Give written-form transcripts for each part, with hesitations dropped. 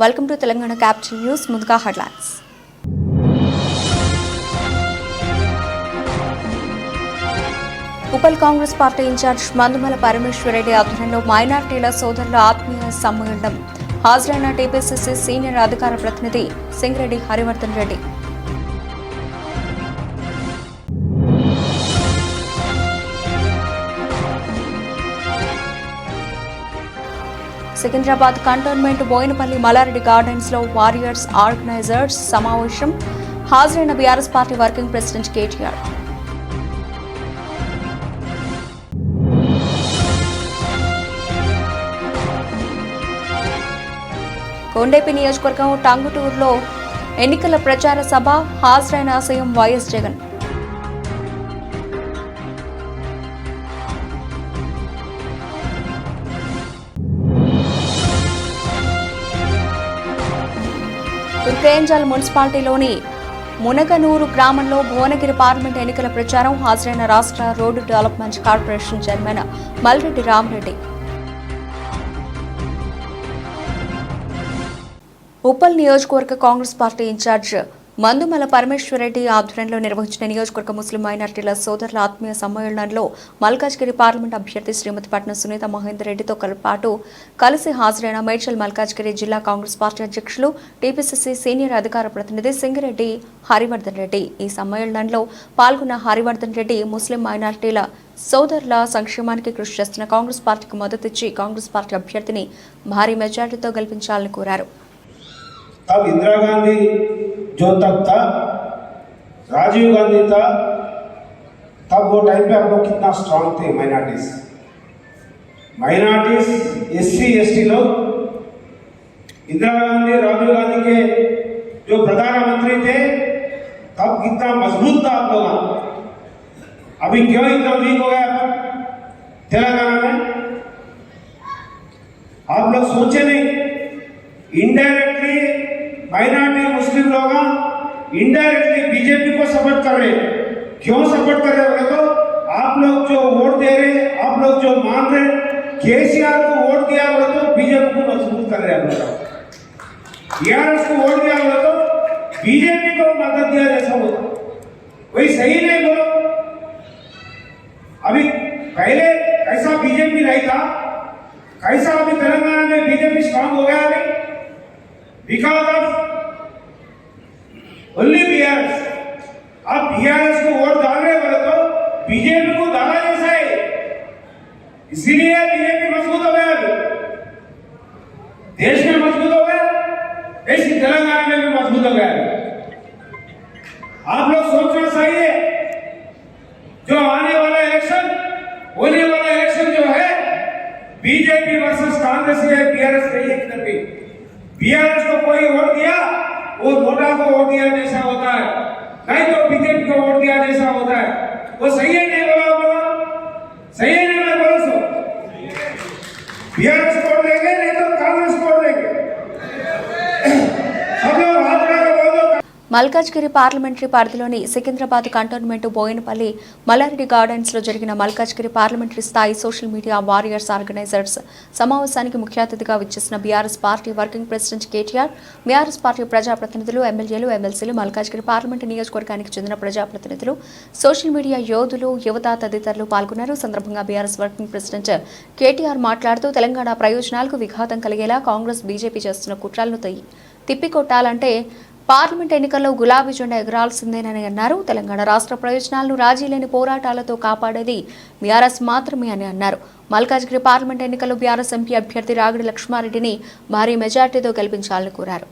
Welcome to Telangana capital news. ముందుగా headlines. Uppal Congress party incharge Mandumula Parameshwar Reddy ఆధ్వర్యంలో మైనార్టీల సోదరుల ఆత్మీయ సమ్మేళనం. హాజరైన టీపీసీసీ సీనియర్ అధికార ప్రతినిధి సింగిరెడ్డి హరివర్ధన్ రెడ్డి. సికింద్రాబాద్ కంటోన్మెంట్ బోయినపల్లి మల్లారెడ్డి గార్డెన్స్ లో వారియర్స్ ఆర్గనైజర్స్ సమావేశం. హాజరైన BRS party working president KTR. Kondepi నియోజకవర్గం టంగుటూరులో ఎన్నికల ప్రచార సభ. హాజరైన సీఎం వైఎస్ జగన్. తుర్కేంజల్ మున్సిపాలిటీలోని మునగనూరు గ్రామంలో భువనగిరి పార్లమెంట్ ఎన్నికల ప్రచారం. హాజరైన రాష్ట్ర road development corporation chairman Malreddy Rama Reddy. Uppal నియోజకవర్గ కాంగ్రెస్ పార్టీ ఇన్ఛార్జ్ మందుమల పరమేశ్వరరెడ్డి ఆధ్వర్యంలో నిర్వహించిన నియోజకవర్గ ముస్లిం మైనార్టీల సోదరుల ఆత్మీయ సమ్మేళనంలో మల్కాజ్గిరి పార్లమెంట్ అభ్యర్థి శ్రీమతి పట్నం సునీత మహేందర్ రెడ్డితో పాటు కలిసి హాజరైన మేడ్చల్ మల్కాజ్గిరి జిల్లా కాంగ్రెస్ పార్టీ అధ్యక్షులు టీపీసీసీ సీనియర్ అధికార ప్రతినిధి సింగిరెడ్డి హరివర్ధన్ రెడ్డి. ఈ సమ్మేళనంలో పాల్గొన్న హరివర్ధన్ రెడ్డి ముస్లిం మైనార్టీల సోదరుల సంక్షేమానికి కృషి చేస్తున్న కాంగ్రెస్ పార్టీకి మద్దతిచ్చి కాంగ్రెస్ పార్టీ అభ్యర్థిని భారీ మెజార్టీతో గెలిపించాలని కోరారు. तब इंदिरा गांधी जो तक था, राजीव गांधी था, तब वो टाइम पे हम लोग कितना स्ट्रांग थे. माइनॉरिटीज एससी एसटी लोग इंदिरा गांधी राजीव गांधी के जो प्रधानमंत्री थे तब कितना मजबूत था आप लोग. अभी क्यों इतना वीक हो गया अपन तेलंगाना में? आप लोग सोचे नहीं. इनडायरेक्टली माइनॉरिटी मुस्लिम लोग इनडायरेक्टली बीजेपी को सपोर्ट कर रहे. क्यों सपोर्ट कर रहे हो? तो आप लोग जो वोट दे रहे, आप लोग जो मान रहे, केसीआर को वोट दिया बोले तो बीजेपी को मजबूत कर रहे हैं. टीआरएस को वोट दिया बोले तो बीजेपी को मदद दिया जैसा होता. वही सही नहीं बोलो. अभी पहले कैसा बीजेपी नहीं था, कैसा अभी तेलंगाना में बीजेपी स्ट्रांग हो गया अभी बिकॉज ऑफ ओनली बीआरएस. आप बीआरएस को वोट डाल रहे बोले तो बीजेपी को डाला जैसा है. इसीलिए बीजेपी मजबूत हो गया. देश में मजबूत हो गया, देश की तेलंगाना में भी मजबूत हो गया. आप लोग सोचना चाहिए जो आने वाला इलेक्शन, होने वाला इलेक्शन जो है बीजेपी वर्सेस कांग्रेस है, बीआरएस नहीं है. किधर भी बीआरएस को कोई वोट दिया वो नोटा को वोट दिया जैसा होता है, नहीं तो बीजेपी को वोट दिया जैसा होता है. वो सही है नहीं बोला? बोला सही है नहीं? मैं बोला सो बीआरएस को वोट देंगे नहीं तो कांग्रेस को वोट देंगे. सब लोग हाथ उठा के बोल दो. మల్కాజ్గిరి పార్లమెంటరీ పరిధిలోని సికింద్రాబాద్ కంటోన్మెంట్ బోయినపల్లి మల్లారెడ్డి గార్డెన్స్ లో జరిగిన మల్కాజ్గిరి పార్లమెంటరీ స్థాయి సోషల్ మీడియా వారియర్స్ ఆర్గనైజర్స్ సమావేశానికి ముఖ్య అతిథిగా విచ్చేసిన BRS party working president KTR, BRS party ప్రజాప్రతినిధులు, ఎమ్మెల్యేలు, ఎమ్మెల్సీలు, మల్కాజ్గిరి పార్లమెంటు నియోజకవర్గానికి చెందిన ప్రజాప్రతినిధులు, సోషల్ మీడియా యోధులు, యువత తదితరులు పాల్గొన్నారు. సందర్భంగా బీఆర్ఎస్ వర్కింగ్ ప్రెసిడెంట్ కేటీఆర్ మాట్లాడుతూ తెలంగాణ ప్రయోజనాలకు విఘాతం కలిగేలా కాంగ్రెస్ బీజేపీ చేస్తున్న కుట్రలను తిప్పికొట్టాలంటే పార్లమెంట్ ఎన్నికల్లో గులాబీ జెండా ఎగరాల్సిందేనని అన్నారు. తెలంగాణ రాష్ట్ర ప్రయోజనాలను రాజీ లేని పోరాటాలతో కాపాడేది బీఆర్ఎస్ మాత్రమే అని అన్నారు. మల్కాజ్గిరి పార్లమెంట్ ఎన్నికల్లో బీఆర్ఎస్ ఎంపీ అభ్యర్థి రాగిడి లక్ష్మారెడ్డిని భారీ మెజార్టీతో గెలిపించాలని కోరారు.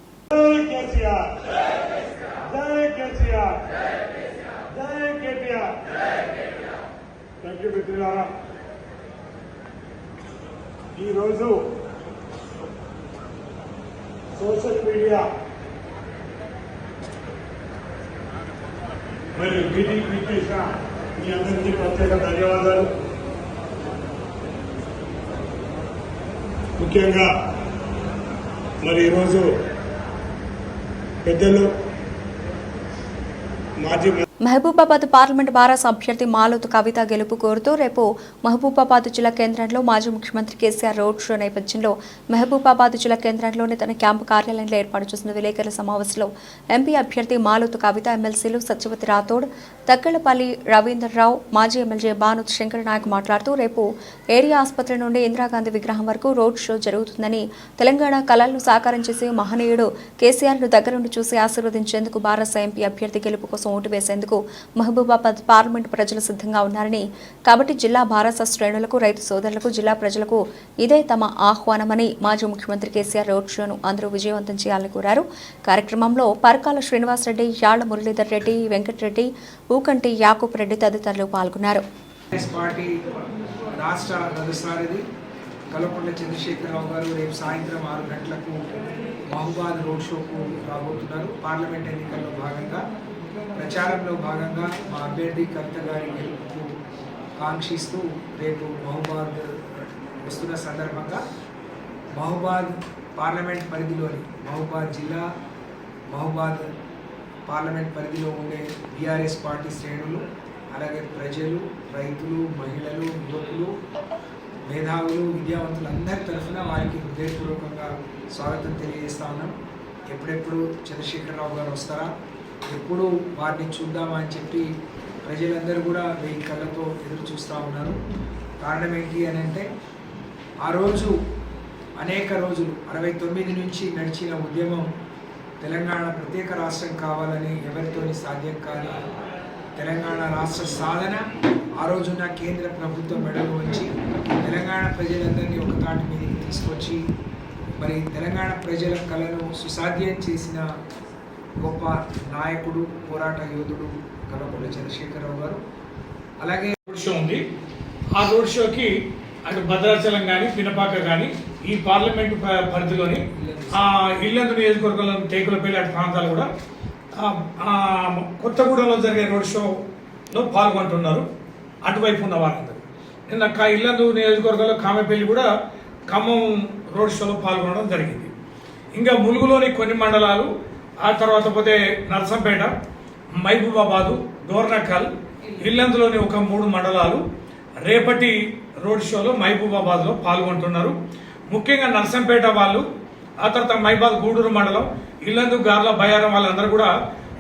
సోషల్ మీడియా మరి మీటింగ్ చేసిన మీ అందరికీ ప్రత్యేక ధన్యవాదాలు. ముఖ్యంగా మరి ఈరోజు పెద్దలు మాజీ మహబూబాబాద్ పార్లమెంట్ బారాస అభ్యర్థి మాలోతు కవిత గెలుపు కోరుతూ రేపు మహబూబాబాద్ జిల్లా కేంద్రంలో మాజీ ముఖ్యమంత్రి కేసీఆర్ రోడ్ షో నేపథ్యంలో మహబూబాబాద్ జిల్లా కేంద్రంలోని తన క్యాంపు కార్యాలయంలో ఏర్పాటు చేసిన విలేకరుల సమావేశంలో ఎంపీ అభ్యర్థి మాలోతు కవిత, ఎమ్మెల్సీలు సత్యవతి రాథోడ్, తక్కలపల్లి రవీందర్రావు, మాజీ ఎమ్మెల్యే బానుత్ శంకర్ నాయక్ మాట్లాడుతూ రేపు ఏరియా ఆసుపత్రి నుండి ఇందిరాగాంధీ విగ్రహం వరకు రోడ్ షో జరుగుతుందని, తెలంగాణ కళలను సాకారం చేసి మహనీయుడు కేసీఆర్ను దగ్గరుండి చూసి ఆశీర్వదించేందుకు బారాస ఎంపీ అభ్యర్థి గెలుపు కోసం ఓటు వేసేందుకు మహబూబాబాద్ పార్లమెంటు ప్రజలు సిద్ధంగా ఉన్నారని, కాబట్టి జిల్లా బారాస శ్రేణులకు, రైతు సోదరులకు, జిల్లా ప్రజలకు ఇదే తమ ఆహ్వానమని మాజీ ముఖ్యమంత్రి కేసీఆర్ రోడ్ షోను అందరూ విజయవంతం చేయాలని కోరారు. కార్యక్రమంలో పరకాల శ్రీనివాసరెడ్డి, యాళ్ల మురళీధర్ రెడ్డి, వెంకటరెడ్డి, ఊకంటి యాకూబ్ రెడ్డి తదితరులు పాల్గొన్నారు. రాష్ట్ర రథసారథి కల్వకుంట్ల చంద్రశేఖరరావు గారు రేపు సాయంత్రం 6 గంటలకు మహబూబాబాద్ రోడ్ షోకు రాబోతున్నారు. పార్లమెంట్ ఎన్నికల్లో భాగంగా, ప్రచారంలో భాగంగా మా అభ్యర్థి కవిత గారి గెలుపుకు కాంక్షిస్తూ రేపు మహబూబాబాద్ వస్తున్న సందర్భంగా మహబూబాబాద్ పార్లమెంట్ పరిధిలోని మహబూబాబాద్ జిల్లా, మహబూబాబాద్ పార్లమెంట్ పరిధిలో ఉండే బీఆర్ఎస్ పార్టీ శ్రేణులు, అలాగే ప్రజలు, రైతులు, మహిళలు, యువకులు, మేధావులు, విద్యావంతులు అందరి తరఫున వారికి హృదయపూర్వకంగా స్వాగతం తెలియజేస్తా ఉన్నాం. ఎప్పుడెప్పుడు చంద్రశేఖరరావు గారు వస్తారా, ఎప్పుడు వారిని చూద్దామా అని చెప్పి ప్రజలందరూ కూడా 1000 కళ్ళతో ఎదురు చూస్తూ ఉన్నారు. కారణం ఏంటి అని అంటే, ఆ రోజు అనేక రోజులు 69 నుంచి నడిచిన ఉద్యమం తెలంగాణ ప్రత్యేక రాష్ట్రం కావాలని ఎవరితోని సాధ్యం కాని తెలంగాణ రాష్ట్ర సాధన ఆ రోజున కేంద్ర ప్రభుత్వం మెడలు వచ్చి తెలంగాణ ప్రజలందరినీ ఒక తాటి మీదకి తీసుకొచ్చి మరి తెలంగాణ ప్రజల కళను సుసాధ్యం చేసిన గొప్ప నాయకుడు, పోరాట యోధుడు కల్వకుంట్ల చంద్రశేఖరరావు గారు. అలాగే రోడ్ షో ఉంది. ఆ రోడ్ షోకి అటు భద్రాచలం కానీ, పినపాక కానీ, ఈ పార్లమెంటు పరిధిలోని ఇల్లందు నియోజకవర్గంలో టేకులపల్లి అటు ప్రాంతాలు కూడా కొత్తగూడెంలో జరిగే రోడ్ షోలో పాల్గొంటున్నారు అటువైపు ఉన్న వారందరూ. నిన్న ఇల్లందు నియోజకవర్గంలో కామెపల్లి కూడా ఖమ్మం రోడ్ షోలో పాల్గొనడం జరిగింది. ఇంకా ములుగులోని కొన్ని మండలాలు, ఆ తర్వాత పోతే నర్సంపేట, మహబూబాబాదు, డోర్నకల్, ఇల్లందులోని ఒక 3 మండలాలు రేపటి రోడ్ షోలో మహబూబాబాద్లో పాల్గొంటున్నారు. ముఖ్యంగా నర్సంపేట వాళ్ళు, ఆ తర్వాత మహబూబాద్ గూడూరు మండలం, ఇల్లందు, గార్ల, బయ్యారం వాళ్ళందరూ కూడా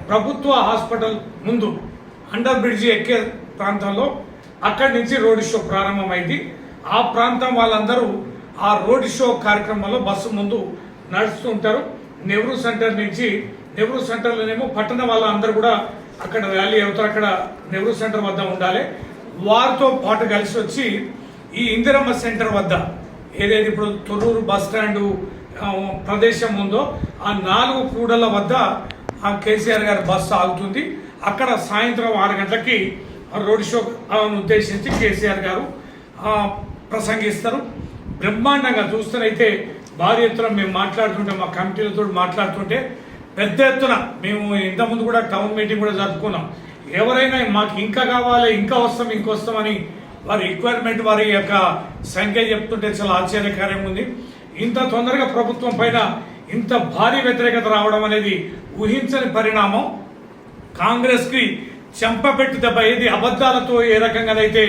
ప్రభుత్వ హాస్పిటల్ ముందు అండర్ బ్రిడ్జి ఎక్కే ప్రాంతంలో అక్కడి నుంచి రోడ్ షో ప్రారంభమైంది. ఆ ప్రాంతం వాళ్ళందరూ ఆ రోడ్ షో కార్యక్రమంలో బస్సు ముందు నడుస్తుంటారు. నెహ్రూ సెంటర్ నుంచి, నెహ్రూ సెంటర్లోనేమో పట్టణ వాళ్ళందరూ కూడా అక్కడ ర్యాలీ అవుతారు. అక్కడ నెహ్రూ సెంటర్ వద్ద ఉండాలి. వారితో పాటు కలిసి వచ్చి ఈ ఇందిరమ్మ సెంటర్ వద్ద ఏదైతే ఇప్పుడు తొర్రూరు బస్ స్టాండు ప్రదేశం ఉందో ఆ 4 కూడళ్ల వద్ద ఆ కేసీఆర్ గారి బస్సు ఆగుతుంది. అక్కడ సాయంత్రం 6 గంటలకి రోడ్ షో ఉద్దేశించి కేసీఆర్ గారు ప్రసంగిస్తారు. బ్రహ్మాండంగా చూస్తేనైతే భారీ ఎత్తున మేము మాట్లాడుతుంటే, మా కమిటీలతో మాట్లాడుతుంటే పెద్ద ఎత్తున మేము ఇంతకుముందు కూడా టౌన్ మీటింగ్ కూడా జరుపుకున్నాం. ఎవరైనా మాకు ఇంకా కావాలి, ఇంకా వస్తాం, ఇంకొస్తామని వారి రిక్వైర్మెంట్, వారి యొక్క సంఖ్య చెప్తుంటే చాలా ఆశ్చర్యకరంగా ఉంది. ఇంత తొందరగా ప్రభుత్వం పైన ఇంత భారీ వ్యతిరేకత రావడం అనేది ఊహించని పరిణామం. కాంగ్రెస్ కి చెంపపెట్టి దెబ్బ. ఏది అబద్ధాలతో ఏ రకంగానైతే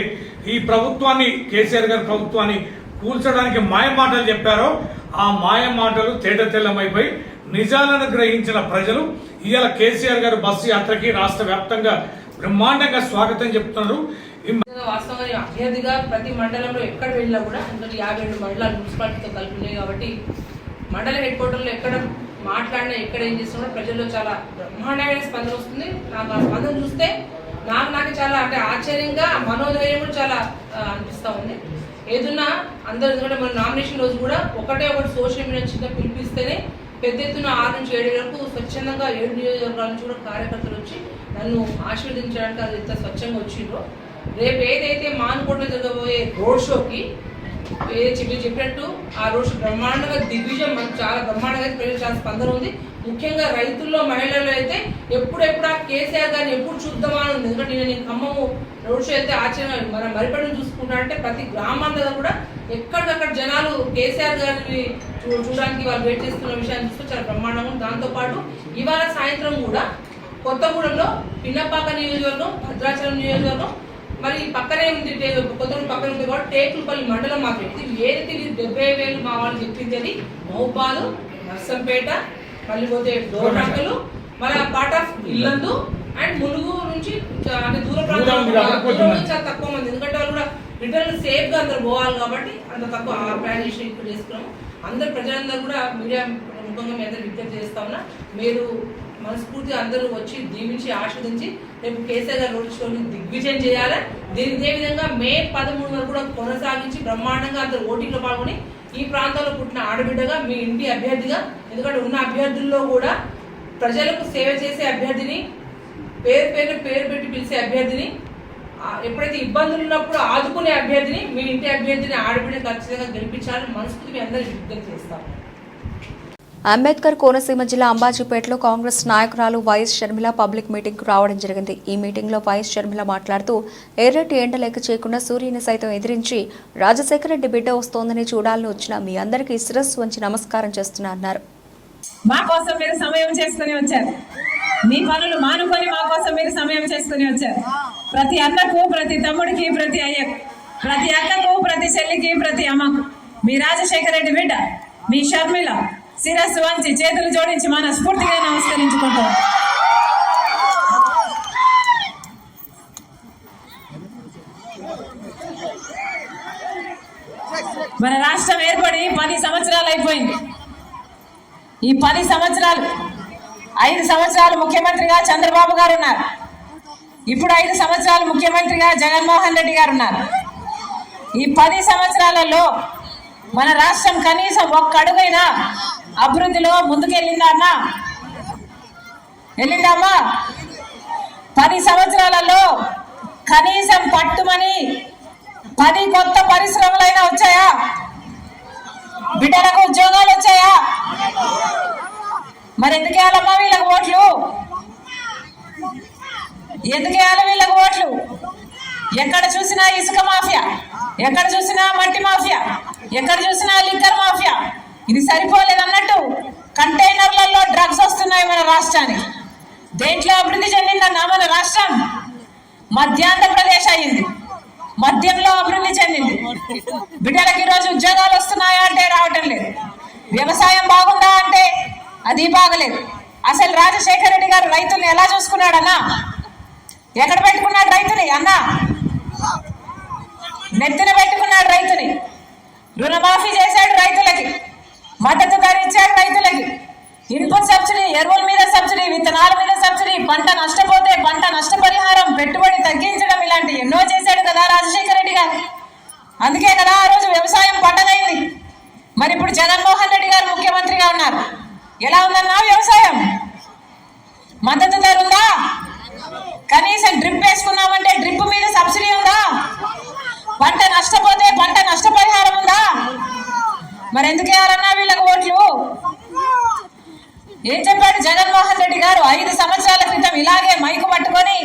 ఈ ప్రభుత్వాన్ని, కేసీఆర్ గారి ప్రభుత్వాన్ని కూల్చడానికి మాయ మాటలు చెప్పారో ఆ మాయ మాటలు తేటతెల్లమైపోయి నిజాలను గ్రహించిన ప్రజలు ఇవాళ కేసీఆర్ గారి బస్సు యాత్రకి రాష్ట్ర వ్యాప్తంగా బ్రహ్మాండంగా స్వాగతం చెప్తున్నారు. వాస్తవానికి అభ్యర్థిగా ప్రతి మండలంలో ఎక్కడ వెళ్ళినా కూడా అందులో 52 మండలాలు మున్సిపాలిటీతో కలిపి ఉన్నాయి. కాబట్టి మండల హెడ్ క్వార్టర్లో ఎక్కడ మాట్లాడినా, ఎక్కడ ఏం చేస్తున్నా ప్రజల్లో చాలా బ్రహ్మాండమైన స్పందన వస్తుంది. నాకు ఆ స్పందన చూస్తే నాకు చాలా అంటే ఆశ్చర్యంగా, మనోధైర్యం కూడా చాలా అనిపిస్తూ ఉంది. ఏదున్నా అందరూ, ఎందుకంటే మన నామినేషన్ రోజు కూడా ఒకటి సోషల్ మీడియా చిన్న పిలిపిస్తేనే పెద్ద ఎత్తున 6 నుంచి 7 వరకు స్వచ్ఛందంగా 7 నియోజకవర్గాల నుంచి కూడా కార్యకర్తలు వచ్చి నన్ను ఆశీర్వదించడానికి అది ఎంత స్వచ్ఛంగా వచ్చిందో, రేపు ఏదైతే మానుకోటలో జరగబోయే రోడ్ షోకి మీరు చెప్పినట్టు ఆ రోడ్ షో బ్రహ్మాండంగా దిగ్విజయం, మనకు చాలా బ్రహ్మాండంగా ప్రజలు చాలా స్పందన ఉంది. ముఖ్యంగా రైతుల్లో, మహిళల్లో అయితే ఎప్పుడెప్పుడు ఆ కేసీఆర్ గారిని ఎప్పుడు చూద్దామా అని ఉంది. ఎందుకంటే నేను ఖమ్మము రోడ్ షో అయితే ఆశ్చర్యం. మనం మరిపడిని చూసుకుంటా అంటే ప్రతి గ్రామాల్లో కూడా ఎక్కడికక్కడ జనాలు కేసీఆర్ గారిని చూడడానికి వాళ్ళు వెయిట్ చేస్తున్న విషయాన్ని చూస్తే చాలా బ్రహ్మాండంగా ఉంది. దాంతోపాటు ఇవాళ సాయంత్రం కూడా కొత్తగూడెంలో పిన్నపాక నియోజకవర్గం, భద్రాచలం నియోజకవర్గం, మరి పక్కనే ఉంది కొత్తగూడెం పక్కన ఉంది కూడా టేకులపల్లి మండలం మాత్రం. ఇది ఏదైతే 70,000 మా వాళ్ళు చెప్పింది అది మహబాలు, నర్సంపేట, మళ్ళీ పోతే డోర్నాకలు, మన part of Yellandu and Mulugu నుంచి అంటే దూర ప్రాంతాలు చాలా తక్కువ మంది, ఎందుకంటే వాళ్ళు కూడా రిటర్న్ సేఫ్ గా అందరు పోవాలి కాబట్టి అంత తక్కువ ప్లాన్ చేసి ఇప్పుడు చేసుకున్నాము. అందరు ప్రజలందరూ కూడా మీడియా ముఖంగా మీ అందరూ విజ్ఞప్తి చేస్తా ఉన్నా, మీరు మనస్ఫూర్తిగా అందరూ వచ్చి దీవించి ఆస్వాదించి రేపు కేసీఆర్ గారు రోడ్ షోని దిగ్విజయం చేయాలి. దీని ఇదే విధంగా మే 13 వరకు కూడా కొనసాగించి బ్రహ్మాండంగా అందరూ ఓటింగ్లో పాల్గొని ఈ ప్రాంతంలో పుట్టిన ఆడబిడ్డగా మీ ఇంటి అభ్యర్థిగా, ఎందుకంటే ఉన్న అభ్యర్థుల్లో కూడా ప్రజలకు సేవ చేసే అభ్యర్థిని, పేరు పెట్టి పిలిచే అభ్యర్థిని, ఎప్పుడైతే ఇబ్బందులు ఉన్నప్పుడు ఆదుకునే అభ్యర్థిని, మీ ఇంటి అభ్యర్థిని ఆడబిడ్డని ఖచ్చితంగా గెలిపించాలని మనస్ఫూర్తి మీ అందరూ విజ్ఞప్తి చేస్తాము. అంబేద్కర్ కోనసీమ జిల్లా అంబాజీపేటలో కాంగ్రెస్ నాయకురాలు వైఎస్ షర్మిల పబ్లిక్ మీటింగ్కు రావడం జరిగింది. ఈ మీటింగ్లో వైఎస్ షర్మిల మాట్లాడుతూ ఎర్రటి ఎండ లెక్క చేయకుండా సూర్యుని సైతం ఎదిరించి రాజశేఖర రెడ్డి బిడ్డ వస్తోందని చూడాలని వచ్చిన మీ అందరికీ శిరస్సు వంచి నమస్కారం చేస్తున్నా అన్నారు. మా కోసం మీరు సమయం చేసుకుని వచ్చారు, మీ పనులు మానుకొని మా కోసం మీరు సమయం చేసుకుని వచ్చారు. ప్రతి అన్నకు, ప్రతి తమ్ముడికి, ప్రతి అయ్యకు, ప్రతి అక్కకు, ప్రతి చెల్లికి, ప్రతి అమ్మకు మీ రాజశేఖర రెడ్డి బిడ్డ మీ షర్మిల శిరస్సు వంచి చేతులు జోడించి మనస్ఫూర్తిగా నమస్కరించుకుంటాం. మన రాష్ట్రం ఏర్పడి 10 సంవత్సరాలు అయిపోయింది. ఈ 10 సంవత్సరాలు 5 సంవత్సరాలు ముఖ్యమంత్రిగా చంద్రబాబు గారు ఉన్నారు. ఇప్పుడు 5 సంవత్సరాలు ముఖ్యమంత్రిగా జగన్మోహన్ రెడ్డి గారు ఉన్నారు. ఈ 10 సంవత్సరాలలో మన రాష్ట్రం కనీసం ఒక్క అడుగైనా అభివృద్ధిలో ముందుకెళ్ళిందమ్మా? 10 సంవత్సరాలలో కనీసం పట్టుమని 10 కొత్త పరిశ్రమలైనా వచ్చాయా? బిడ్డలకు ఉద్యోగాలు వచ్చాయా? మరి ఎందుకేయాలమ్మా వీళ్ళకి ఓట్లు? ఎందుకేయాలి వీళ్ళకి ఓట్లు? ఎక్కడ చూసినా ఇసుక మాఫియా, ఎక్కడ చూసినా మట్టి మాఫియా, ఎక్కడ చూసినా లిక్కర్ మాఫియా. ఇది సరిపోలేదన్నట్టు కంటైనర్లలో డ్రగ్స్ వస్తున్నాయి మన రాష్ట్రానికి. దేంట్లో అభివృద్ధి చెందిందన్నా మన రాష్ట్రం? మధ్యాంధ్రప్రదేశ్ అయ్యింది, మద్యంలో అభివృద్ధి చెందింది. బిడ్డలకి ఈరోజు ఉద్యోగాలు వస్తున్నాయా అంటే రావటం లేదు. వ్యవసాయం బాగుందా అంటే అది బాగలేదు. అసలు రాజశేఖర రెడ్డి గారు రైతుల్ని ఎలా చూసుకున్నాడన్నా? ఎక్కడ పెట్టుకున్నాడు రైతుని అన్నా? నెత్తిన పెట్టుకున్నాడు రైతుని. రుణమాఫీ చేశాడు రైతులకి, మద్దతు ధర ఇచ్చాడు రైతులకి, ఇన్పుట్ సబ్సిడీ, ఎరువుల మీద సబ్సిడీ, విత్తనాల మీద సబ్సిడీ, పంట నష్టపోతే పంట నష్టపరిహారం, పెట్టుబడి తగ్గించడం, ఇలాంటి ఎన్నో చేశాడు కదా రాజశేఖర రెడ్డి గారు. అందుకే కదా ఆ రోజు వ్యవసాయం పండగైంది. మరి ఇప్పుడు జగన్మోహన్ రెడ్డి గారు ముఖ్యమంత్రిగా ఉన్నారు. ఎలా ఉందన్నా వ్యవసాయం? మద్దతు ధర ఉందా? కనీసం డ్రిప్ వేసుకున్నామంటే డ్రిప్ మీద సబ్సిడీ ఉందా? పంట నష్టపోతే పంట నష్టపరిహారం ఉందా? మరి ఎందుకు వేయాలన్నా వీళ్ళకి ఓట్లు? ఏం చెప్పాడు జగన్మోహన్ రెడ్డి గారు 5 సంవత్సరాల క్రితం? ఇలాగే మైకు పట్టుకొని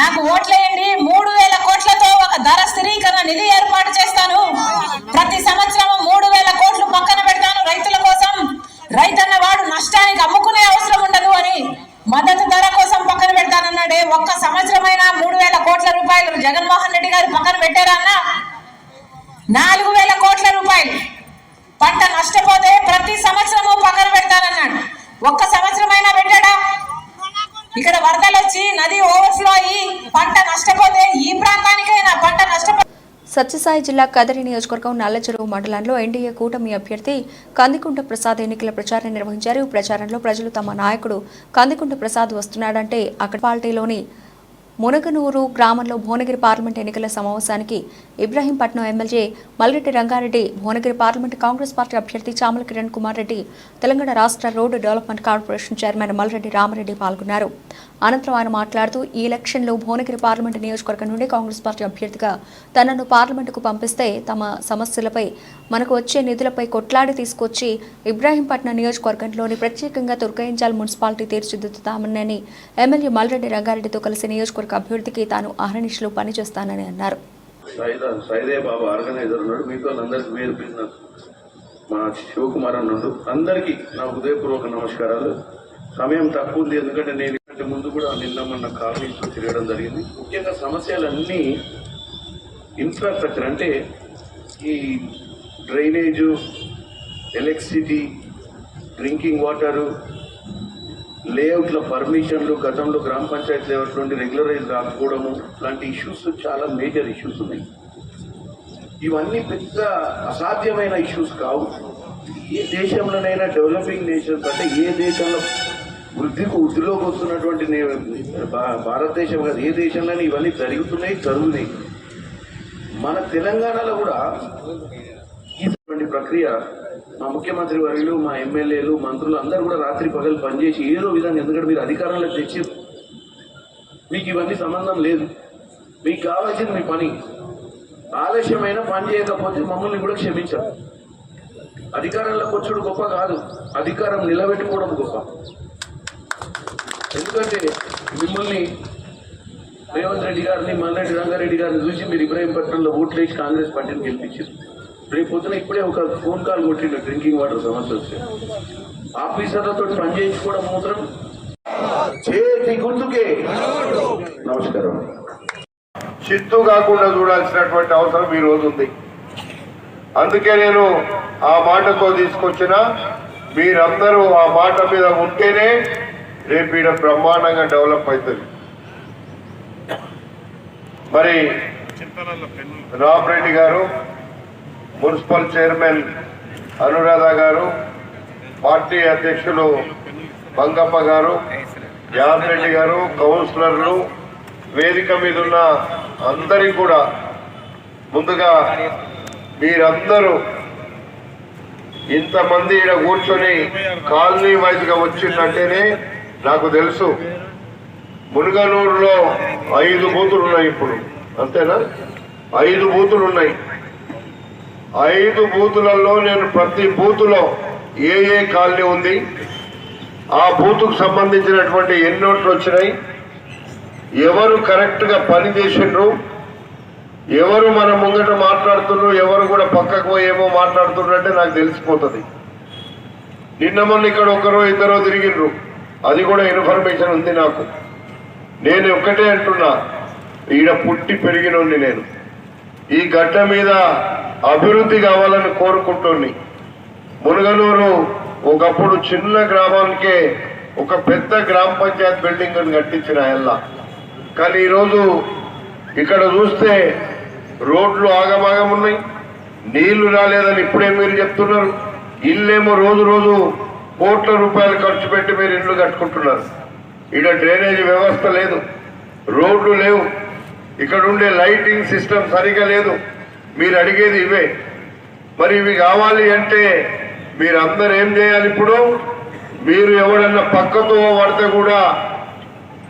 నాకు ఓట్లేయండి, 3,000 కోట్లతో ఒక ధర స్థిరీకరణ నిధి ఏర్పాటు చేస్తాను, ప్రతి సంవత్సరం 3,000 కోట్లు పక్కన పెడతాను రైతుల కోసం, రైతన్న వాడు నష్టానికి అమ్ముకునే అవసరం ఉండదు అని మద్దతు ధర కోసం పక్కన పెడతానన్నాడే. ఒక్క సంవత్సరమైనా 3,000 కోట్ల రూపాయలు జగన్మోహన్ రెడ్డి గారు పక్కన పెట్టారా అన్న? 4,000 కోట్ల రూపాయలు పంట నష్టపోతే ప్రతి సంవత్సరము పక్కన పెడతానన్నాడు. ఒక్క సంవత్సరమైనా పెట్టాడా? ఇక్కడ వరదలు వచ్చి నది ఓవర్ఫ్లో అయ్యి పంట నష్టపోతే ఈ ప్రాంతానికైనా పంట నష్టపో. సత్యసాయి జిల్లా కదిరి నియోజకవర్గం నల్లచెరువు మండలంలో ఎన్డీఏ కూటమి అభ్యర్థి కందికుంట ప్రసాద్ ఎన్నికల ప్రచారం నిర్వహించారు. ఈ ప్రచారంలో ప్రజలు తమ నాయకుడు కందికుంట ప్రసాద్ వస్తున్నాడంటే అక్కడ పార్టీలోని మునగనూరు గ్రామంలో భువనగిరి పార్లమెంట్ ఎన్నికల సమావేశానికి Ibrahimpatnam MLA Malreddy Rangareddy, Bhuvanagiri parliament Congress party అభ్యర్థి చామల కిరణ్ కుమార్ రెడ్డి, తెలంగాణ రాష్ట్ర road development corporation chairman Malreddy Rama Reddy పాల్గొన్నారు. అనంతరం ఆయన మాట్లాడుతూ ఈ ఎలక్షన్లో భువనగిరి పార్లమెంట్ నియోజకవర్గం నుండి కాంగ్రెస్ పార్టీ అభ్యర్థిగా తనను పార్లమెంటుకు పంపిస్తే తమ సమస్యలపై, మనకు వచ్చే నిధులపై కొట్లాడి తీసుకొచ్చి ఇబ్రహీంపట్నం నియోజకవర్గంలోని ప్రత్యేకంగా తుర్కయించాల్ మున్సిపాలిటీ తీర్చిదిద్దుతామని ఎమ్మెల్యే మల్రెడ్డి రంగారెడ్డితో కలిసి నియోజకవర్గ అభివృద్ధికి తాను అహర్నిశలు పనిచేస్తానని అన్నారు. సైదే బాబు ఆర్గనైజర్ ఉన్నాడు, మీతో అందరికి వేరు బిజినెస్ మా శివకుమార్ అన్నాడు. అందరికీ నా హృదయపూర్వక నమస్కారాలు. సమయం తక్కువ ఉంది, ఎందుకంటే నేను ముందు కూడా నిన్న మొన్న కాలనీస్లో తిరగడం జరిగింది. ముఖ్యంగా సమస్యలన్నీ ఇన్ఫ్రాస్ట్రక్చర్ అంటే ఈ డ్రైనేజు, ఎలక్ట్రిసిటీ, డ్రింకింగ్ వాటరు, లేఅవుట్ల పర్మిషన్లు, గతంలో గ్రామ పంచాయతీ లెవెల్ నుండి రెగ్యులరైజ్ కాకపోవడము లాంటి ఇష్యూస్ చాలా మేజర్ ఇష్యూస్ ఉన్నాయి. ఇవన్నీ పెద్ద అసాధ్యమైన ఇష్యూస్ కావు. ఏ దేశంలోనైనా డెవలపింగ్ నేషన్స్ అంటే ఏ దేశంలో వృద్ధిలోకి వస్తున్నటువంటి భారతదేశం కాదు, ఏ దేశంలోనే ఇవన్నీ జరుగుతున్నాయి. మన తెలంగాణలో కూడా ఇటువంటి ప్రక్రియ మా ముఖ్యమంత్రి వర్యులు, మా ఎమ్మెల్యేలు, మంత్రులు అందరూ కూడా రాత్రి పగలు పనిచేసి ఏదో విధంగా, ఎందుకంటే మీరు అధికారంలోకి తెచ్చి మీకు ఇవన్నీ సంబంధం లేదు, మీకు కావాల్సింది మీ పని. ఆలస్యమైన పని చేయకపోతే మమ్మల్ని కూడా క్షమించారు. అధికారంలోకి వచ్చుడు గొప్ప కాదు, అధికారం నిలబెట్టుకోవడం గొప్ప. ఎందుకంటే మిమ్మల్ని రేవంత్ రెడ్డి గారిని, మల్రెడ్డి రంగారెడ్డి గారిని చూసి మీరు ఇబ్రాహీంపట్నంలో ఓట్లేసి కాంగ్రెస్ పార్టీని గెలిపించారు. రేపు పొద్దున ఇప్పుడే ఒక ఫోన్ కాల్ కొట్టిండు డ్రింకింగ్ వాటర్ సమస్య వస్తే. ఆఫీసర్లతో పని చేయించుకోవడం మాత్రం చేతి గుర్తుకే. నమస్కారం. చిత్తు కాకుండా చూడాల్సినటువంటి అవసరం ఈ రోజు ఉంది. అందుకే నేను ఆ మాటతో తీసుకొచ్చిన, మీరందరూ ఆ మాట మీద ఉంటేనే రేపు ఈడ బ్రహ్మాండంగా డెవలప్ అవుతుంది. మరి రామరెడ్డి గారు, మున్సిపల్ చైర్మన్ అనురాధ గారు, పార్టీ అధ్యక్షులు మంగప్ప గారు, యాదరెడ్డి గారు, కౌన్సిలర్లు, వేదిక మీద ఉన్న అందరికీ కూడా ముందుగా మీరందరూ ఇంతమంది ఇక్కడ కూర్చొని కాలనీ వైజ్గా వచ్చిందంటేనే నాకు తెలుసు. మునుగనూరులో 5 బూతులు ఉన్నాయి ఇప్పుడు, అంతేనా? 5 బూతులు ఉన్నాయి. 5 బూతులలో నేను ప్రతి బూతులో ఏ కాలనీ ఉంది, ఆ బూతుకు సంబంధించినటువంటి ఎన్ని నోట్లు వచ్చినాయి, ఎవరు కరెక్ట్గా పని చేసిండ్రు, ఎవరు మన ముంగట మాట్లాడుతున్నారు, ఎవరు కూడా పక్కకు పోయేమో మాట్లాడుతున్నారు అంటే నాకు తెలిసిపోతుంది. నిన్న మొన్న ఇక్కడ 1 2 తిరిగిండ్రు, అది కూడా ఇన్ఫర్మేషన్ ఉంది నాకు. నేను ఒక్కటే అంటున్నా, ఈడ పుట్టి పెరిగినోని నేను, ఈ గడ్డ మీద అభివృద్ధి కావాలని కోరుకుంటున్నాను. మునుగనూరు ఒకప్పుడు చిన్న గ్రామానికే ఒక పెద్ద గ్రామ పంచాయత్ బిల్డింగ్ అని కట్టించిన ఎల్లా. కానీ ఈరోజు ఇక్కడ చూస్తే రోడ్లు ఆగమాగం ఉన్నాయి, నీళ్లు రాలేదని ఇప్పుడే మీరు చెప్తున్నారు. ఇల్లేమో రోజు రోజు కోట్ల రూపాయలు ఖర్చు పెట్టి మీరు ఇల్లు కట్టుకుంటున్నారు. ఇక్కడ డ్రైనేజ్ వ్యవస్థ లేదు, రోడ్లు లేవు, ఇక్కడ ఉండే లైటింగ్ సిస్టమ్ సరిగా లేదు. మీరు అడిగేది ఇవే. మరి ఇవి కావాలి అంటే మీరందరూ ఏం చేయాలి? ఇప్పుడు మీరు ఎవడన్నా పక్కతో పడితే కూడా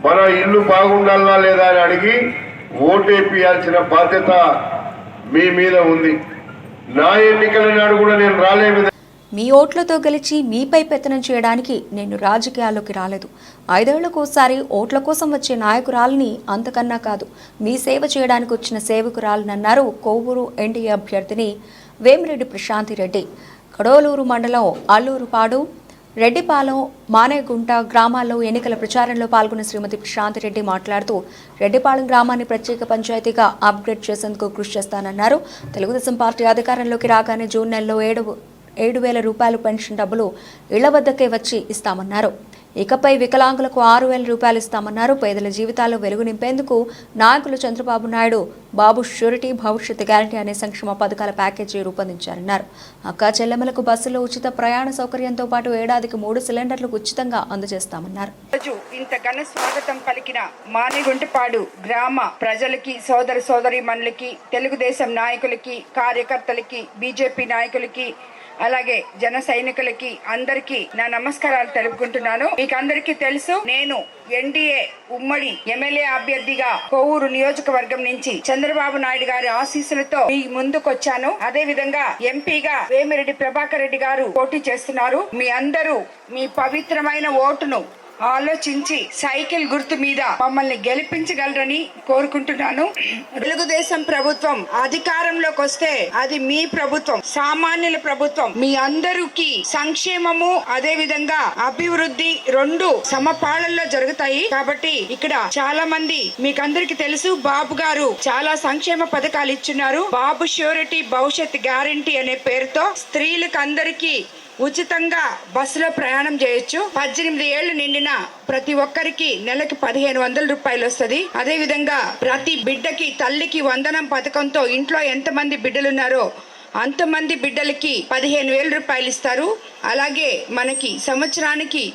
మన ఇల్లు బాగుండాలా లేదా అని అడిగి ఓటేపియాల్సిన బాధ్యత మీ మీద ఉంది. నా ఎన్నికల నాడు కూడా నేను రాలేమి. మీ ఓట్లతో గెలిచి మీపై పెత్తనం చేయడానికి నేను రాజకీయాల్లోకి రాలేదు. 5 ఏళ్లకోసారి ఓట్ల కోసం వచ్చే నాయకురాలని, అంతకన్నా కాదు మీ సేవ చేయడానికి వచ్చిన సేవకురాలనన్నారు కోవూరు ఎన్డీఏ అభ్యర్థిని వేమిరెడ్డి ప్రశాంతి రెడ్డి. కడోలూరు మండలం అల్లూరుపాడు, రెడ్డిపాలెం, మానేగుంట గ్రామాల్లో ఎన్నికల ప్రచారంలో పాల్గొన్న శ్రీమతి ప్రశాంతి రెడ్డి మాట్లాడుతూ రెడ్డిపాలెం గ్రామాన్ని ప్రత్యేక పంచాయతీగా అప్గ్రేడ్ చేసేందుకు కృషి చేస్తానన్నారు. తెలుగుదేశం పార్టీ అధికారంలోకి రాగానే జూన్ నెలలో 7,000 రూపాయలు పెన్షన్ డబ్బులు ఇళ్ల వద్దకే వచ్చి ఇస్తామన్నారు. ఇకపై వికలాంగులకు 6,000 రూపాయలు ఇస్తామన్నారు. పేదల జీవితాల్లో వెలుగు నింపేందుకు నాయకులు చంద్రబాబు నాయుడు బాబు ష్యూరిటీ భవిష్యత్ గ్యారంటీ అనే సంక్షేమ పథకాల ప్యాకేజీ రూపొందించారన్నారు. అక్కా చెల్లెమ్మలకు బస్సులో ఉచిత ప్రయాణ సౌకర్యంతో పాటు ఏడాదికి 3 సిలిండర్లు ఉచితంగా అందజేస్తామన్నారు. ఇంత ఘన స్వాగతం పలికిన మానిగుంటపాడు గ్రామ ప్రజలకి, సోదర సోదరీమణులకి, తెలుగుదేశం నాయకులకి, కార్యకర్తలకి, బీజేపీ నాయకులకి, అలాగే జన సైనికులకి అందరికీ నా నమస్కారాలు తెలుపుకుంటున్నాను. మీకు అందరికీ తెలుసు, నేను ఎన్డీఏ ఉమ్మడి ఎమ్మెల్యే అభ్యర్థిగా కోవూరు నియోజకవర్గం నుంచి చంద్రబాబు నాయుడు గారి ఆశీస్సులతో మీ ముందుకొచ్చాను. అదే విధంగా ఎంపీగా వేమిరెడ్డి ప్రభాకర్ రెడ్డి గారు పోటీ చేస్తున్నారు. మీ అందరూ మీ పవిత్రమైన ఓటును ఆలోచించి సైకిల్ గుర్తు మీద మమ్మల్ని గెలిపించగలరని కోరుకుంటున్నాను. తెలుగుదేశం ప్రభుత్వం అధికారంలోకి వస్తే అది మీ ప్రభుత్వం, సామాన్యుల ప్రభుత్వం. మీ అందరికీ సంక్షేమము అదే విధంగా అభివృద్ధి రెండు సమపాళల్లో జరుగుతాయి. కాబట్టి ఇక్కడ చాలా మంది మీకందరికి తెలుసు, బాబు గారు చాలా సంక్షేమ పథకాలు ఇచ్చున్నారు. బాబు ష్యూరిటీ భవిష్యత్ గ్యారంటీ అనే పేరుతో స్త్రీలకు అందరికీ ఉచితంగా బస్సులో ప్రయాణం చేయొచ్చు. 18 ఏళ్లు నిండిన ప్రతి ఒక్కరికి నెలకి 1500 రూపాయలు వస్తుంది. అదే విధంగా ప్రతి బిడ్డకి తల్లికి వందనం పథకంతో ఇంట్లో ఎంతమంది బిడ్డలున్నారో అంతమంది బిడ్డలకి 15,000 రూపాయలు ఇస్తారు. అలాగే మనకి సంవత్సరానికి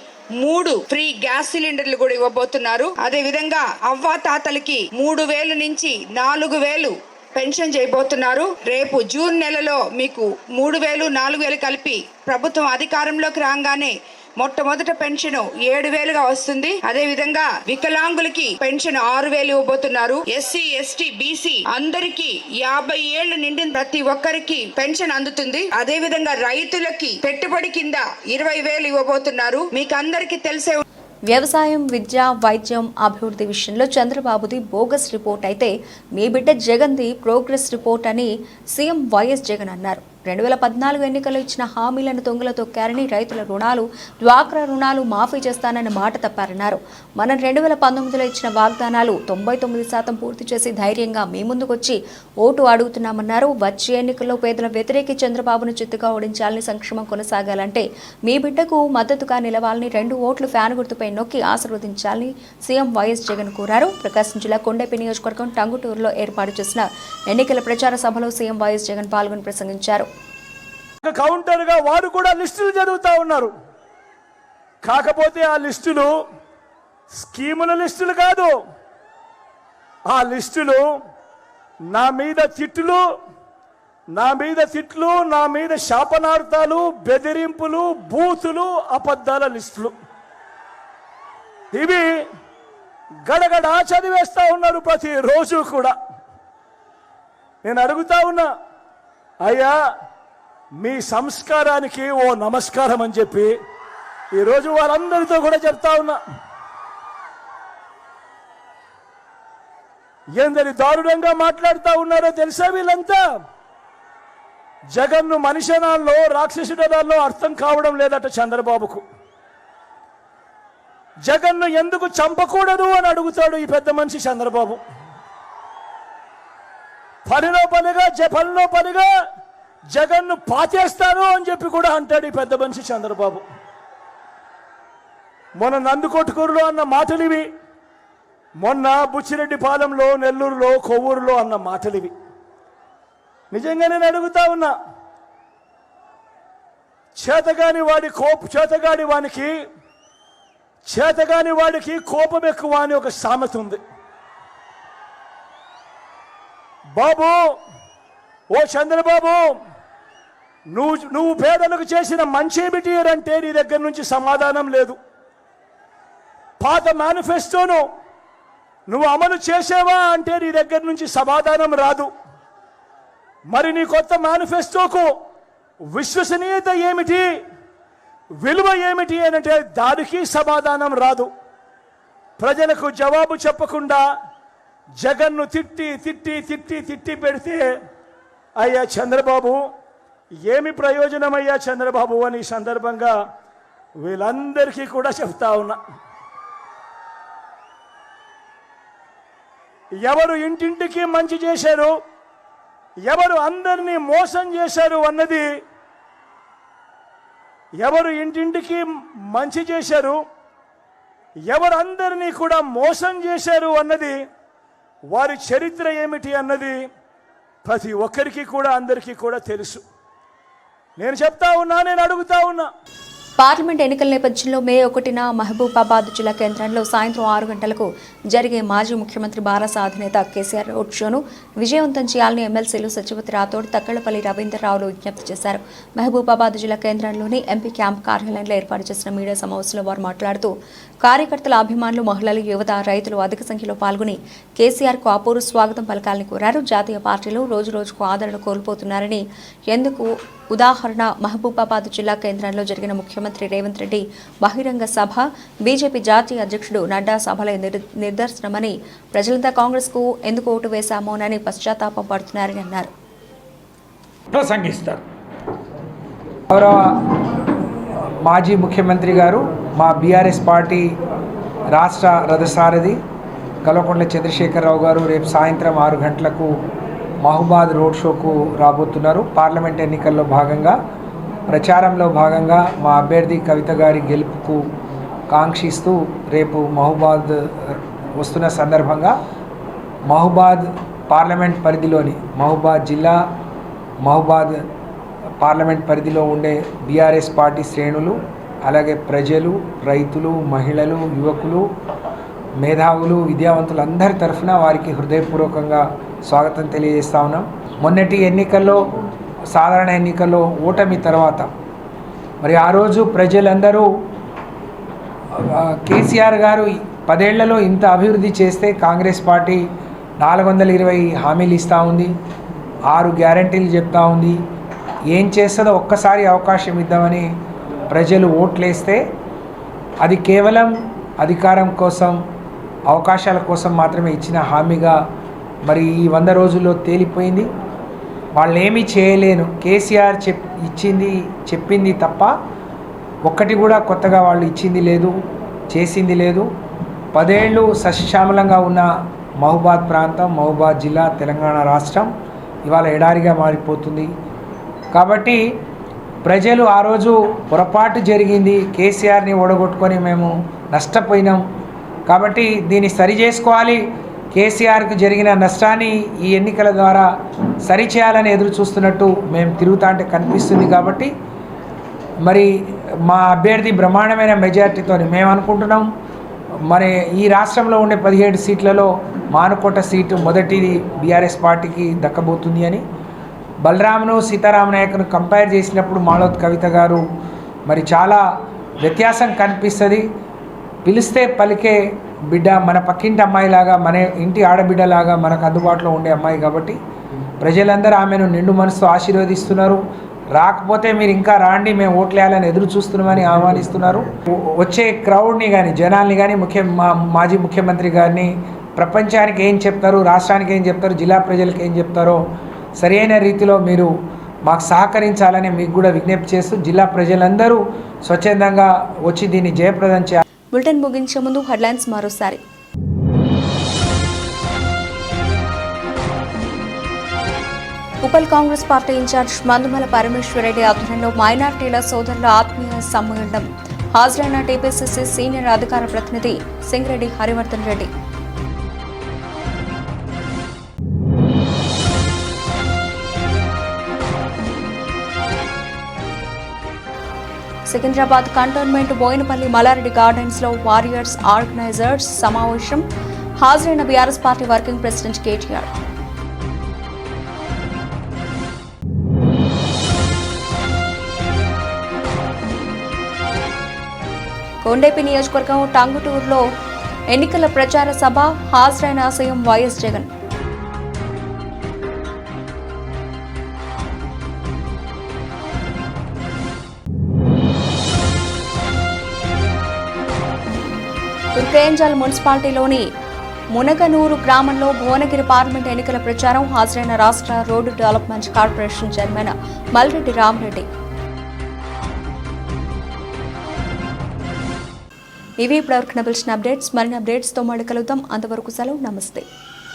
3 ఫ్రీ గ్యాస్ సిలిండర్లు కూడా ఇవ్వబోతున్నారు. అదే విధంగా అవ్వా తాతలకి 3,000 నుంచి 4,000 పెన్షన్ చేయబోతున్నారు. రేపు జూన్ నెలలో మీకు 3,000 4,000 కలిపి ప్రభుత్వం అధికారంలోకి రాగానే మొట్టమొదట పెన్షన్ 7,000గా వస్తుంది. అదే విధంగా వికలాంగులకి పెన్షన్ 6,000 ఇవ్వబోతున్నారు. ఎస్సీ ఎస్టీ బీసీ అందరికి 50 ఏళ్లు నిండిన ప్రతి ఒక్కరికి పెన్షన్ అందుతుంది. అదే విధంగా రైతులకి పెట్టుబడి కింద 20,000 ఇవ్వబోతున్నారు. మీకు అందరికీ తెలిసే వ్యవసాయం, విద్య, వైద్యం, అభివృద్ధి విషయంలో చంద్రబాబుది బోగస్ రిపోర్ట్ అయితే మీ బిడ్డ జగన్ది ప్రోగ్రెస్ రిపోర్ట్ అని సీఎం వైఎస్ జగన్ అన్నారు. 2014 ఎన్నికల్లో ఇచ్చిన హామీలను తొంగలో తొక్కారని, రైతుల రుణాలు, డ్వాక్రా రుణాలు మాఫీ చేస్తానని మాట తప్పారన్నారు. మనం 2019లో ఇచ్చిన వాగ్దానాలు 99% పూర్తి చేసి ధైర్యంగా మీ ముందుకొచ్చి ఓటు అడుగుతున్నామన్నారు. వచ్చే ఎన్నికల్లో పేదల వ్యతిరేకి చంద్రబాబును చిత్తుగా ఓడించాలని, సంక్షేమం కొనసాగాలంటే మీ బిడ్డకు మద్దతుగా నిలవాలని, 2 ఓట్లు ఫ్యాన్ గుర్తుపై నొక్కి ఆశీర్వదించాలని సీఎం వైఎస్ జగన్ కోరారు. ప్రకాశం జిల్లా కొండపి నియోజకవర్గం టంగుటూరులో ఏర్పాటు చేసిన ఎన్నికల ప్రచార సభలో సీఎం వైఎస్ జగన్ పాల్గొని ప్రసంగించారు. కౌంటర్గా వారు కూడా లిస్టులు చదువుతా ఉన్నారు. కాకపోతే ఆ లిస్టులు స్కీముల లిస్టులు కాదు. ఆ లిస్టులు నా మీద తిట్లు, నా మీద శాపనార్థాలు, బెదిరింపులు, బూతులు, అబద్ధాల లిస్టులు. ఇవి గడగడ చదివేస్తా ఉన్నారు ప్రతిరోజు కూడా. నేను అడుగుతా ఉన్నా, అయ్యా మీ సంస్కారానికి ఓ నమస్కారం అని చెప్పి ఈరోజు వాళ్ళందరితో కూడా చెప్తా ఉన్నా. ఎందరి దారుణంగా మాట్లాడుతూ ఉన్నారో తెలుసా వీళ్ళంతా? జగన్ను మనిషినాల్లో, రాక్షసుడనాల్లో అర్థం కావడం లేదట చంద్రబాబుకు. జగన్ను ఎందుకు చంపకూడదు అని అడుగుతాడు ఈ పెద్ద మనిషి చంద్రబాబు. పనిలో పనిగా జగన్ను పాచేస్తాను అని చెప్పి కూడా అంటాడు ఈ పెద్ద మనిషి చంద్రబాబు. మొన్న నందుకొట్టుకూరులో అన్న మాటలివి, మొన్న బుచ్చిరెడ్డిపాలెంలో, నెల్లూరులో, కొవ్వూరులో అన్న మాటలివి. నిజంగా నేను అడుగుతా ఉన్నా, చేతగాని వాడికి కోపం ఎక్కువ అని ఒక సామెత ఉంది. బాబు, ఓ చంద్రబాబు, నువ్వు పేదలకు చేసిన మంచి ఏమిటి అంటే నీ దగ్గర నుంచి సమాధానం లేదు. పాత మేనిఫెస్టోను నువ్వు అమలు చేసావా అంటే నీ దగ్గర నుంచి సమాధానం రాదు. మరి నీ కొత్త మేనిఫెస్టోకు విశ్వసనీయత ఏమిటి, విలువ ఏమిటి అంటే దానికి సమాధానం రాదు. ప్రజలకు జవాబు చెప్పకుండా జగన్ను తిట్టి పెడితే, అయ్యా చంద్రబాబు ఏమి ప్రయోజనం అయ్యా చంద్రబాబు అని సందర్భంగా వీళ్ళందరికీ కూడా చెప్తా ఉన్నా. ఎవరు ఇంటింటికి మంచి చేశారు, ఎవరు అందరినీ మోసం చేశారు అన్నది, ఎవరు ఇంటింటికి మంచి చేశారు, ఎవరు అందరినీ కూడా మోసం చేశారు అన్నది, వారి చరిత్ర ఏమిటి అన్నది ప్రతి ఒక్కరికి కూడా అందరికీ కూడా తెలుసు. నేను చెప్తా ఉన్నా, నేను అడుగుతా ఉన్నా. పార్లమెంట్ ఎన్నికల నేపథ్యంలో మే 1న మహబూబాబాద్ జిల్లా కేంద్రంలో సాయంత్రం 6 గంటలకు జరిగే మాజీ ముఖ్యమంత్రి బారాస అధినేత కేసీఆర్ రోడ్ షోను విజయవంతం చేయాలని ఎమ్మెల్సీలు సచివతి రాథోడ్, తక్కళ్లపల్లి రవీంద్రరావులు విజ్ఞప్తి చేశారు. మహబూబాబాద్ జిల్లా కేంద్రంలోని ఎంపీ క్యాంప్ కార్యాలయంలో ఏర్పాటు చేసిన మీడియా సమావేశంలో వారు మాట్లాడుతూ, కార్యకర్తల, అభిమానులు, మహిళలు, యువత, రైతులు అధిక సంఖ్యలో పాల్గొని కేసీఆర్కు అపూర్వ స్వాగతం పలకాలని కోరారు. జాతీయ పార్టీలు రోజురోజుకు ఆదరణ కోల్పోతున్నారని, ఎందుకు ఉదాహరణ మహబూబాబాద్ జిల్లా కేంద్రంలో జరిగిన ముఖ్యమంత్రి రేవంత్ రెడ్డి బహిరంగ సభ, బీజేపీ జాతీయ అధ్యక్షుడు నడ్డా సభల నిదర్శనమని, ప్రజలంతా కాంగ్రెస్కు ఎందుకు ఓటు వేశామోనని పశ్చాత్తాపం పడుతున్నారని అన్నారు. ప్రసంగిస్తారు. గౌరవ మాజీ ముఖ్యమంత్రి గారు, మా బీఆర్ఎస్ పార్టీ రాష్ట్ర రథసారథి కల్వకుంట్ల చంద్రశేఖరరావు గారు రేపు సాయంత్రం 6 గంటలకు మహబూబాద్ రోడ్ షోకు రాబోతున్నారు. పార్లమెంట్ ఎన్నికల్లో భాగంగా, ప్రచారంలో భాగంగా మా అభ్యర్థి కవిత గారి గెలుపుకు కాంక్షిస్తూ రేపు మహబూబాద్ వస్తున్న సందర్భంగా మహబూబాద్ పార్లమెంట్ పరిధిలోని మహబూబాద్ జిల్లా, మహబూబాద్ పార్లమెంట్ పరిధిలో ఉండే బీఆర్ఎస్ పార్టీ శ్రేణులు, అలాగే ప్రజలు, రైతులు, మహిళలు, యువకులు, మేధావులు, విద్యావంతులు అందరి తరఫున వారికి హృదయపూర్వకంగా స్వాగతం తెలియజేస్తా ఉన్నాం. మొన్నటి ఎన్నికల్లో, సాధారణ ఎన్నికల్లో ఓటమి తర్వాత మరి ఆ రోజు ప్రజలందరూ కేసీఆర్ గారు 10 ఏళ్లలో ఇంత అభివృద్ధి చేస్తే కాంగ్రెస్ పార్టీ 420 హామీలు ఇస్తూ ఉంది, 6 గ్యారంటీలు చెప్తా ఉంది, ఏం చేస్తుందో ఒక్కసారి అవకాశం ఇద్దామని ప్రజలు ఓట్లేస్తే అది కేవలం అధికారం కోసం, అవకాశాల కోసం మాత్రమే ఇచ్చిన హామీగా మరి ఈ 100 రోజుల్లో తేలిపోయింది. వాళ్ళు ఏమీ చేయలేను, కేసీఆర్ చెప్పింది తప్ప ఒక్కటి కూడా కొత్తగా వాళ్ళు ఇచ్చింది లేదు, చేసింది లేదు. 10 ఏళ్ళు సస్యశ్యామలంగా ఉన్న మహబూబాద్ ప్రాంతం, మహబూబాద్ జిల్లా, తెలంగాణ రాష్ట్రం ఇవాళ ఎడారిగా మారిపోతుంది. కాబట్టి ప్రజలు ఆ రోజు పొరపాటు జరిగింది, కేసీఆర్ని ఓడగొట్టుకొని మేము నష్టపోయినాం, కాబట్టి దీన్ని సరి చేసుకోవాలి, కేసీఆర్కు జరిగిన నష్టాన్ని ఈ ఎన్నికల ద్వారా సరిచేయాలని ఎదురు చూస్తున్నట్టు మేము తిరుగుతా అంటే కనిపిస్తుంది. కాబట్టి మరి మా అభ్యర్థి బ్రహ్మాండమైన మెజార్టీతో మేము అనుకుంటున్నాం, మరి ఈ రాష్ట్రంలో ఉండే 17 సీట్లలో మానుకోట సీటు మొదటిది బీఆర్ఎస్ పార్టీకి దక్కబోతుంది అని. బలరామును సీతారామ నాయకును కంపేర్ చేసినప్పుడు మాలోత్ కవిత గారు మరి చాలా వ్యత్యాసం కనిపిస్తుంది. పిలిస్తే పలికే బిడ్డ, మన పక్కింటి అమ్మాయిలాగా, మన ఇంటి ఆడబిడ్డలాగా మనకు అందుబాటులో ఉండే అమ్మాయి. కాబట్టి ప్రజలందరూ ఆమెను నిండు మనసుతో ఆశీర్వదిస్తున్నారు. రాకపోతే మీరు ఇంకా రాండి, మేము ఓట్లేయాలని ఎదురు చూస్తున్నామని ఆహ్వానిస్తున్నారు. వచ్చే క్రౌడ్ని కానీ, జనాల్ని కానీ, మాజీ ముఖ్యమంత్రి గారిని ప్రపంచానికి ఏం చెప్తారు, రాష్ట్రానికి ఏం చెప్తారు, జిల్లా ప్రజలకు ఏం చెప్తారో సరైన రీతిలో మీరు మాకు సహకరించాలని మీకు కూడా విజ్ఞప్తి చేస్తూ జిల్లా ప్రజలందరూ స్వచ్ఛందంగా వచ్చి దీన్ని జయప్రదం చేయాలి. బులెటిన్ ముగించే ముందు హెడ్లైన్స్ మరోసారి. Uppal Congress party incharge Mandumula Parameshwar Reddy ఆధ్వర్యంలో మైనార్టీల సోదరుల ఆత్మీయ సమ్మేళనం. హాజరైన టీపీసీసీ సీనియర్ అధికార ప్రతినిధి సింగిరెడ్డి హరివర్ధన్ రెడ్డి. సికింద్రాబాద్ కంటోన్మెంట్ బోయినపల్లి మల్లారెడ్డి గార్డెన్స్ లో వారియర్స్ ఆర్గనైజర్స్ సమావేశం. హాజరైన BRS party working president KTR. Kondepi నియోజకవర్గం టంగుటూరులో ఎన్నికల ప్రచార సభ. హాజరైన సీఎం వైఎస్ జగన్. తుర్కేంజల్ మున్సిపాలిటీలోని మునగనూరు గ్రామంలో భువనగిరి పార్లమెంట్ ఎన్నికల ప్రచారం. హాజరైన రాష్ట్ర road development corporation chairman Malreddy Rama Reddy. ఇవి ఇప్పటివరకు నబిల్చిన అప్డేట్స్. మరిన్ని అప్డేట్స్తో మళ్ళీ కలుద్దాం. అంతవరకు సెలవు. నమస్తే.